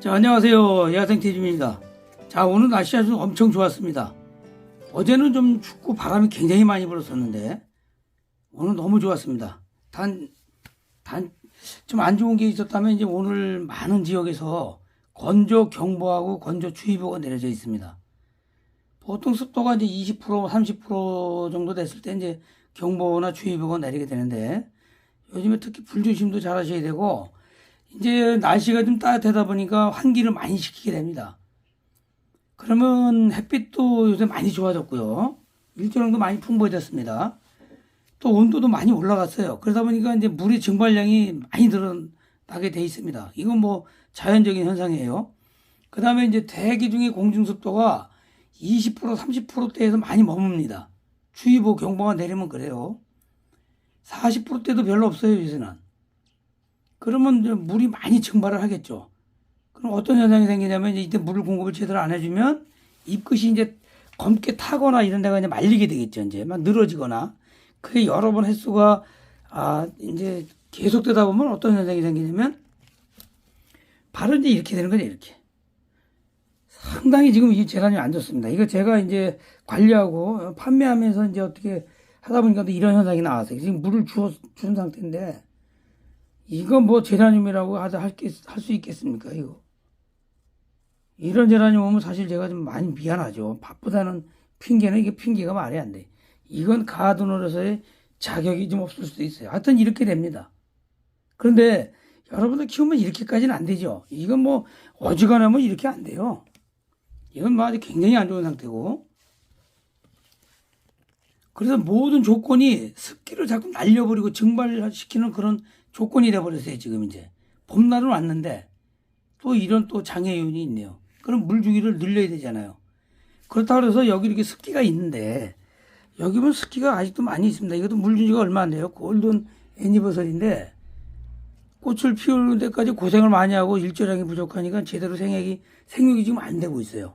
자, 안녕하세요. 야생태준입니다. 자, 오늘 날씨가 좀 엄청 좋았습니다. 어제는 좀 춥고 바람이 굉장히 많이 불었었는데 오늘 너무 좋았습니다. 좀 안 좋은 게 있었다면 이제 오늘 많은 지역에서 건조 경보하고 건조 주의보가 내려져 있습니다. 보통 습도가 이제 20%, 30% 정도 됐을 때 이제 경보나 주의보가 내리게 되는데 요즘에 특히 불조심도 잘 하셔야 되고 이제 날씨가 좀 따뜻하다 보니까 환기를 많이 시키게 됩니다. 그러면 햇빛도 요새 많이 좋아졌고요. 일조량도 많이 풍부해졌습니다. 또 온도도 많이 올라갔어요. 그러다 보니까 이제 물의 증발량이 많이 늘어나게 돼 있습니다. 이건 뭐 자연적인 현상이에요. 그 다음에 이제 대기 중에 공중습도가 20%, 30%대에서 많이 머뭅니다. 주의보 경보가 내리면 그래요. 40%대도 별로 없어요, 요새는. 그러면 이제 물이 많이 증발을 하겠죠. 그럼 어떤 현상이 생기냐면 이때 물 공급을 제대로 안 해주면 잎끝이 이제 검게 타거나 이런 데가 이제 말리게 되겠죠. 이제 막 늘어지거나 그게 여러 번 횟수가 이제 계속되다 보면 어떤 현상이 생기냐면 바로 이제 이렇게 되는 거죠. 이렇게 상당히 지금 이 재단이 안 좋습니다. 이거 제가 이제 관리하고 판매하면서 이제 어떻게 하다 보니까 또 이런 현상이 나왔어요. 지금 물을 준 상태인데 이거 뭐 제라늄이라고 할 수 있겠습니까, 이거? 이런 제라늄 오면 사실 제가 좀 많이 미안하죠. 바쁘다는 핑계는 이게 핑계가 말이 안 돼. 이건 가드너로서의 자격이 좀 없을 수도 있어요. 하여튼 이렇게 됩니다. 그런데 여러분들 키우면 이렇게까지는 안 되죠. 이건 뭐 어지간하면 이렇게 안 돼요. 이건 뭐 아주 굉장히 안 좋은 상태고. 그래서 모든 조건이 습기를 자꾸 날려버리고 증발시키는 그런 조건이 돼버렸어요. 지금 이제 봄날은 왔는데 또 이런 또 장애 요인이 있네요. 그럼 물 주기를 늘려야 되잖아요. 그렇다고 해서 여기 이렇게 습기가 있는데 여기 보면 습기가 아직도 많이 있습니다. 이것도 물 주기가 얼마 안 돼요. 골든 애니버설인데 꽃을 피우는 데까지 고생을 많이 하고 일조량이 부족하니까 제대로 생육이 지금 안 되고 있어요.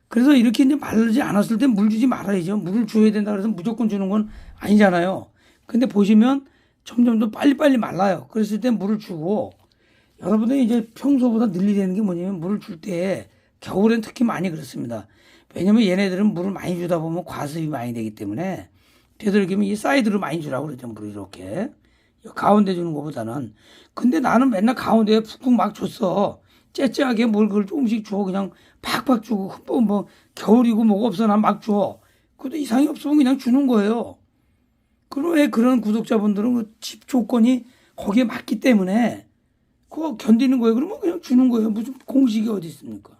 그래서 이렇게 이제 마르지 않았을 때 물 주지 말아야죠. 물을 줘야 된다 그래서 무조건 주는 건 아니잖아요. 근데 보시면 점점 더 빨리빨리 말라요. 그랬을 때 물을 주고 여러분들이 이제 평소보다 늘리야 되는 게 뭐냐면 물을 줄 때 겨울엔 특히 많이 그렇습니다. 왜냐면 얘네들은 물을 많이 주다 보면 과습이 많이 되기 때문에 되도록이면 이 사이드로 많이 주라고 그러죠. 물을 이렇게 가운데 주는 것보다는. 근데 나는 맨날 가운데에 푹푹 막 줬어. 째째하게 뭘 그걸 조금씩 줘. 그냥 팍팍 주고 뭐 겨울이고 뭐가 없어 난 막 줘. 그것도 이상이 없으면 그냥 주는 거예요. 그럼 왜 그런 구독자분들은 그 집 조건이 거기에 맞기 때문에 그거 견디는 거예요. 그러면 그냥 주는 거예요. 무슨 공식이 어디 있습니까?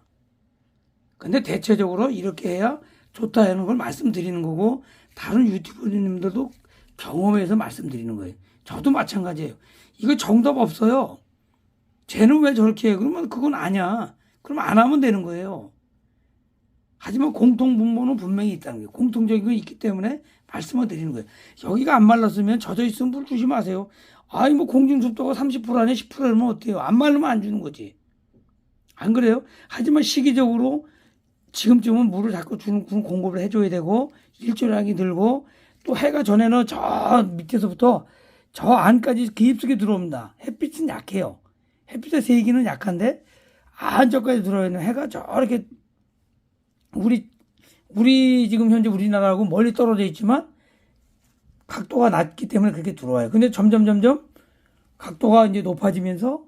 근데 대체적으로 이렇게 해야 좋다 하는 걸 말씀드리는 거고 다른 유튜버님들도 경험해서 말씀드리는 거예요. 저도 마찬가지예요. 이거 정답 없어요. 쟤는 왜 저렇게 해? 그러면 그건 아니야. 그럼 안 하면 되는 거예요. 하지만 공통분모는 분명히 있다는 거예요. 공통적인 거 있기 때문에 말씀을 드리는 거예요. 여기가 안 말랐으면 젖어 있으면 물 주지 마세요. 아니 뭐 공중습도가 30% 아니야 10%면 어때요? 안 말르면 안 주는 거지. 안 그래요? 하지만 시기적으로 지금쯤은 물을 자꾸 주는 공급을 해줘야 되고 일조량이 늘고 또 해가 전에는 저 밑에서부터 저 안까지 깊숙이 들어옵니다. 햇빛은 약해요. 햇빛의 세기는 약한데 안쪽까지 들어있는 해가 저렇게 우리 지금 현재 우리나라하고 멀리 떨어져 있지만 각도가 낮기 때문에 그렇게 들어와요. 근데 점점 각도가 이제 높아지면서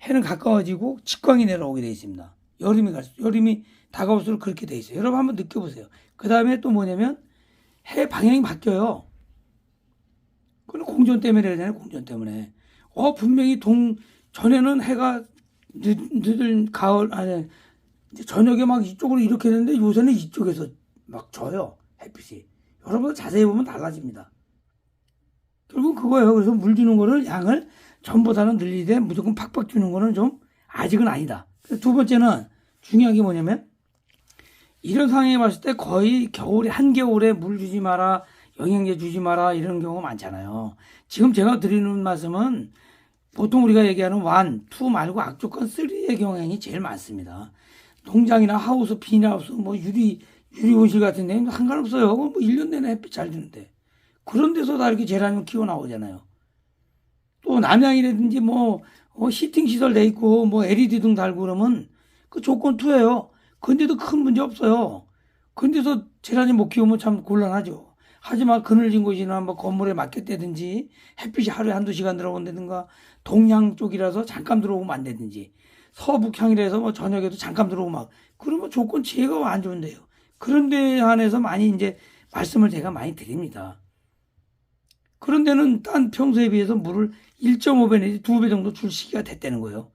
해는 가까워지고 직광이 내려오게 되어 있습니다. 여름이 다가올수록 그렇게 되어 있어요. 여러분 한번 느껴보세요. 그 다음에 또 뭐냐면 해 방향이 바뀌어요. 그건 공전 때문에 그러잖아요. 공전 때문에. 분명히 전에는 해가 늦은 가을 아니 저녁에 막 이쪽으로 이렇게 했는데 요새는 이쪽에서 막 져요. 햇빛이. 여러분 자세히 보면 달라집니다. 결국 그거예요. 그래서 물 주는 거를 양을 전보다는 늘리되 무조건 팍팍 주는 거는 좀 아직은 아니다. 두 번째는 중요한 게 뭐냐면 이런 상황에 봤을 때 거의 한겨울에 물 주지 마라, 영양제 주지 마라 이런 경우가 많잖아요. 지금 제가 드리는 말씀은 보통 우리가 얘기하는 1, 2 말고 악조건 3의 경향이 제일 많습니다. 농장이나 하우스, 비닐하우스, 뭐 유리온실 같은 데는 상관없어요. 뭐 1년 내내 햇빛 잘 드는데. 그런 데서 다 이렇게 제라늄 키워 나오잖아요. 또 남양이라든지 뭐 히팅 시설 돼 있고 뭐 LED 등 달고 그러면 그 조건 투예요. 근데도 큰 문제 없어요. 근데서 재란이 못 키우면 참 곤란하죠. 하지만 그늘진 곳이나 뭐 건물에 막혔다든지 햇빛이 하루에 한두 시간 들어온다든가 동양 쪽이라서 잠깐 들어오면 안 되든지 서북향이라서 뭐 저녁에도 잠깐 들어오면 그러면 조건 제가 안 좋은데요. 그런 데 한해서 많이 이제 말씀을 제가 많이 드립니다. 그런 데는 딴 평소에 비해서 물을 1.5배 내지 2배 정도 줄 시기가 됐다는 거예요.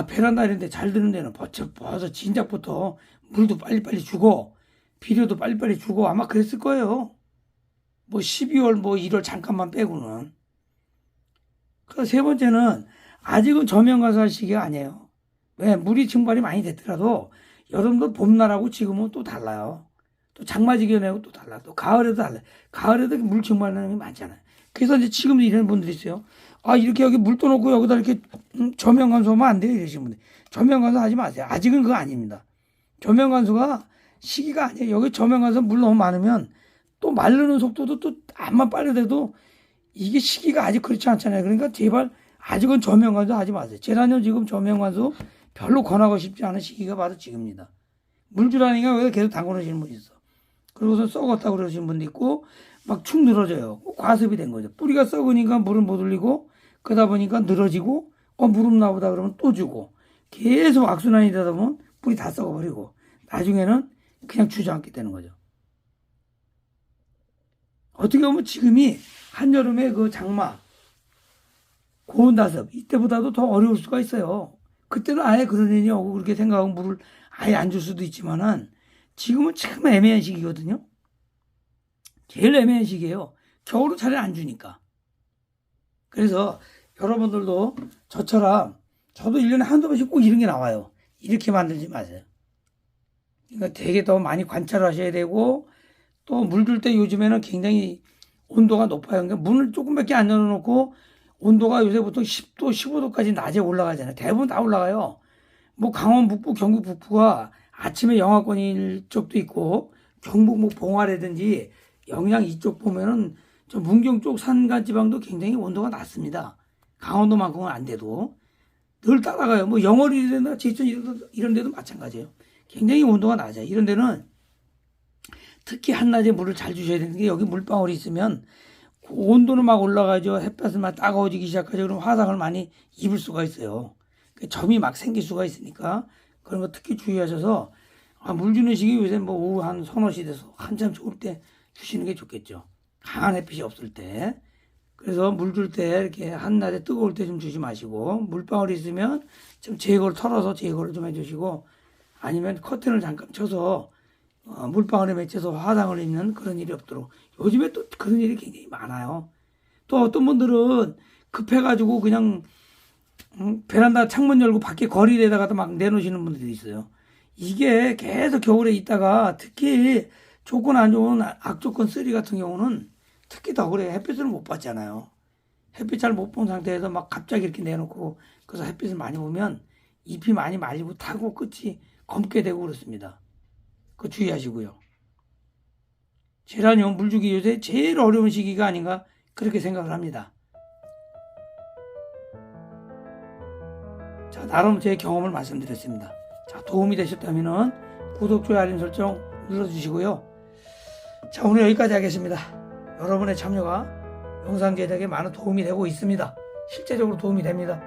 베란다 이런 데 잘 드는 데는 벌써 진작부터 물도 빨리빨리 주고 비료도 빨리빨리 주고 아마 그랬을 거예요. 뭐 12월 뭐 1월 잠깐만 빼고는. 그 세 번째는 아직은 저명가설 시기가 아니에요. 왜? 물이 증발이 많이 됐더라도 여름도 봄날하고 지금은 또 달라요. 또 장마지기하고 또 달라. 또 가을에도 달라요. 가을에도 물 증발하는 게 많잖아요. 그래서 이제 지금도 이런 분들이 있어요. 이렇게 여기 물 떠놓고 여기다 이렇게 저명관수하면 안 돼요. 이러시는 분들. 저명관수 하지 마세요. 아직은 그거 아닙니다. 저명관수가 시기가 아니에요. 여기 저명관수 물 너무 많으면 또 마르는 속도도 또 암만 빠르대도 이게 시기가 아직 그렇지 않잖아요. 그러니까 제발 아직은 저명관수 하지 마세요. 제라늄 지금 저명관수 별로 권하고 싶지 않은 시기가 바로 지금입니다. 물 주라니까 왜 계속 담궈놓으시는 분이 있어. 그러고서 썩었다고 그러시는 분도 있고 막 축 늘어져요. 과습이 된 거죠. 뿌리가 썩으니까 물을 못 올리고 그러다 보니까 늘어지고 무릎 나보다 그러면 또 주고 계속 악순환이 되다 보면 뿌리 다 썩어버리고 나중에는 그냥 주저앉게 되는 거죠. 어떻게 보면 지금이 한여름에 그 장마 고온다습 이때보다도 더 어려울 수가 있어요. 그때는 아예 그런 일이 오고 그렇게 생각하고 물을 아예 안 줄 수도 있지만은 지금은 참 애매한 시기거든요. 제일 애매한 시기예요. 겨울은 차라리 안 주니까. 그래서 여러분들도 저처럼 저도 1년에 한두 번씩 꼭 이런 게 나와요. 이렇게 만들지 마세요. 그러니까 되게 더 많이 관찰하셔야 되고 또 물 줄 때 요즘에는 굉장히 온도가 높아요. 그러니까 문을 조금밖에 안 열어놓고 온도가 요새 보통 10도, 15도까지 낮에 올라가잖아요. 대부분 다 올라가요. 뭐 강원 북부, 경북 북부가 아침에 영하권일 적도 있고 경북 뭐 봉화라든지 영양 이쪽 보면은 저 문경 쪽 산간 지방도 굉장히 온도가 낮습니다. 강원도만큼은 안 돼도 늘 따라가요. 뭐 영월이나 제천 이런 데도 마찬가지예요. 굉장히 온도가 낮아요. 이런 데는 특히 한낮에 물을 잘 주셔야 되는 게 여기 물방울이 있으면 그 온도는 막 올라가죠. 햇볕을 막 따가워지기 시작하죠. 그럼 화상을 많이 입을 수가 있어요. 점이 막 생길 수가 있으니까 그런 거 특히 주의하셔서 물 주는 시기 요새 뭐 오후 한 서너 시 돼서 한참 좋을 때 주시는 게 좋겠죠. 강한 햇빛이 없을 때. 그래서 물 줄 때 이렇게 한낮에 뜨거울 때 좀 주지 마시고 물방울이 있으면 좀 제거를 털어서 제거를 좀 해주시고 아니면 커튼을 잠깐 쳐서 물방울에 맺혀서 화상을 입는 그런 일이 없도록. 요즘에 또 그런 일이 굉장히 많아요. 또 어떤 분들은 급해가지고 그냥 베란다 창문 열고 밖에 거리에다가 막 내놓으시는 분들이 있어요. 이게 계속 겨울에 있다가 특히 조건 안 좋은 악조건 3 같은 경우는 특히 더 그래요. 햇빛을 못 받잖아요. 햇빛 잘 못 본 상태에서 막 갑자기 이렇게 내놓고 그래서 햇빛을 많이 보면 잎이 많이 말리고 타고 끝이 검게 되고 그렇습니다. 그거 주의하시고요. 제라늄 물주기 요새 제일 어려운 시기가 아닌가 그렇게 생각을 합니다. 자, 나름 제 경험을 말씀드렸습니다. 자, 도움이 되셨다면 구독, 좋아요, 알림 설정 눌러주시고요. 자, 오늘 여기까지 하겠습니다. 여러분의 참여가 영상 제작에 많은 도움이 되고 있습니다. 실제적으로 도움이 됩니다.